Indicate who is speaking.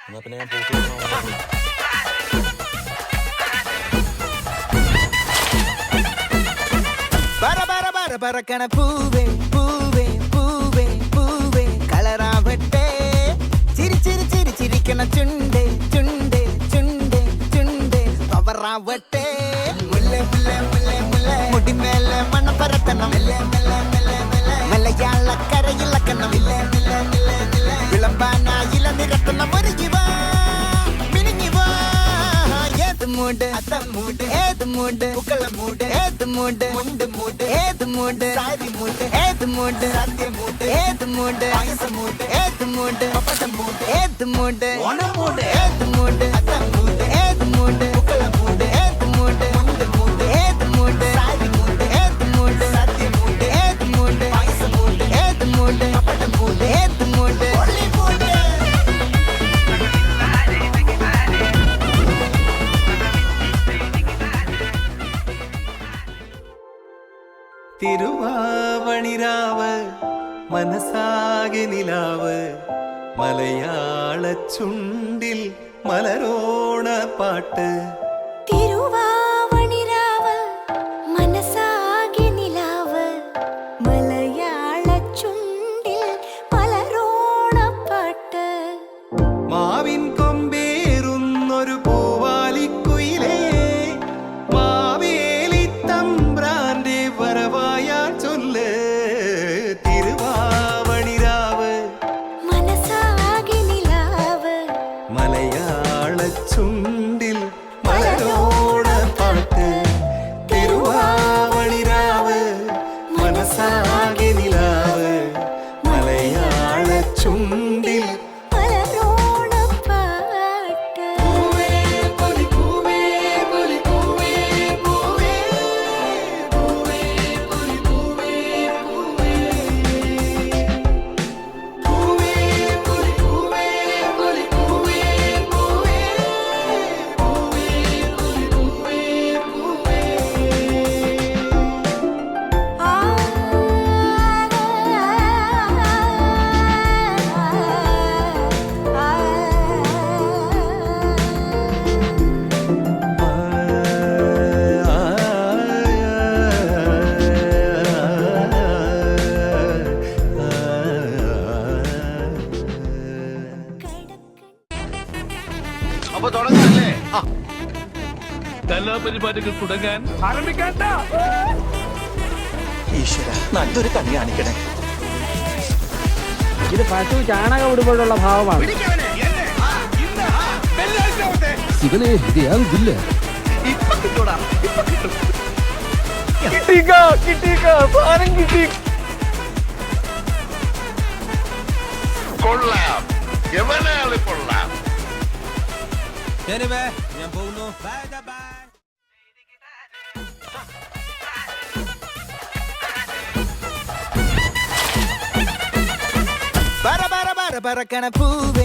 Speaker 1: എന്നാ പിന്നെ ഞാൻ പൂട്ടി
Speaker 2: പറക്കണ പൂവേ പൂവേ പൂവേ പൂവേ കളറാവട്ടെ ചിരി ചിരി ചിരി ചിരിക്കണ ചുണ്ടേ ചുണ്ടേ ചുണ്ടേ ചുണ്ടേ പവറാവട്ടെ മുല്ല മുല്ല മുല്ല മുല്ല മുടിമേലെ മണ്ണ പരത്തണം മലയാളക്കരയിലക്കണം വിളമ്പാനായില നിരത്തണം ഒരുങ്ങിവാ മിനിങ്ങിവാ ഏത് മൂട് അത്തം മൂട് ഏത് മൂട് പൂക്കള മൂട് ഏത് മൂട് മുണ്ട് മൂട് ഏത് മൂട് സാരി മൂട് ഏത് മൂട് സത്യ മൂട് ഏത് മൂട് പായസ മൂട് ഏത് മൂട് പപ്പടം മൂട് ഏത് മൂട് ഓണം മൂട് ഏത് മൂട് അത്തം മൂട് ഏത് മൂട് പൂക്കള മൂട് ഏത് മൂട് മുണ്ട് മൂട് ഏത് മൂട് സാരി മൂട് ഏത് മൂട് സത്യ മൂട് ഏത് മൂട് പായസ മൂട് ഏത് മൂട് പപ്പടം മൂട് ഏത് മൂട് ഒള്ളി മൂട്
Speaker 3: തിരുവാവണിരാവ് മനസാകെ നിലാവ് മലയാള ചുണ്ടിൽ മലരോണ പാട്ട്
Speaker 4: തിരുവാവണിരാവ് മനസാകെ നിലാവ് മലയാള ചുണ്ടിൽ മലരോണപ്പാട്ട്
Speaker 3: മാവിൻ കൊമ്പേറുന്നൊരു പൂവാലിക്കുയിലേ മാവേലി തമ്പ്രാന്റെ വരവായാ ചൊല്ല് തിരുവാവണിരാവ്
Speaker 4: മനസാകെ നിലാവ്
Speaker 3: മലയാള ചുണ്ടിൽ മലരോണ പാട്ട് തിരുവാവണിരാവ് മനസാകെ നിലാവ് മലയാള ചുണ്ടിൽ
Speaker 4: മലരോണപ്പാട്ട്
Speaker 5: അപ്പൊ തുടങ്ങാല്ലേ?
Speaker 6: കലാപരിപാടികൾ തുടങ്ങാൻ ആരംഭിക്കാൻ.
Speaker 2: ഈശ്വര നല്ലൊരു കണി കാണിക്കണേ
Speaker 7: ഇത് പശു ചാണകം ഇടുമ്പോഴുള്ള ഭാവമാണ്.
Speaker 5: പിടിക്കവനെ, എന്നെ. ഇന്ന് വെള്ളിയാഴ്ച ആവട്ടെ.
Speaker 7: ഇവനെ ഇത് യാതൊന്നില്ല.
Speaker 5: ഇപ്പൊ കിട്ടൂടാ, ഇപ്പൊ കിട്ടും. കൊള്ളാം, എവനാള് കൊള്ളാം.
Speaker 1: ഞാൻ പോകുന്നു. Bye bye.
Speaker 2: പറക്കണ പൂവേ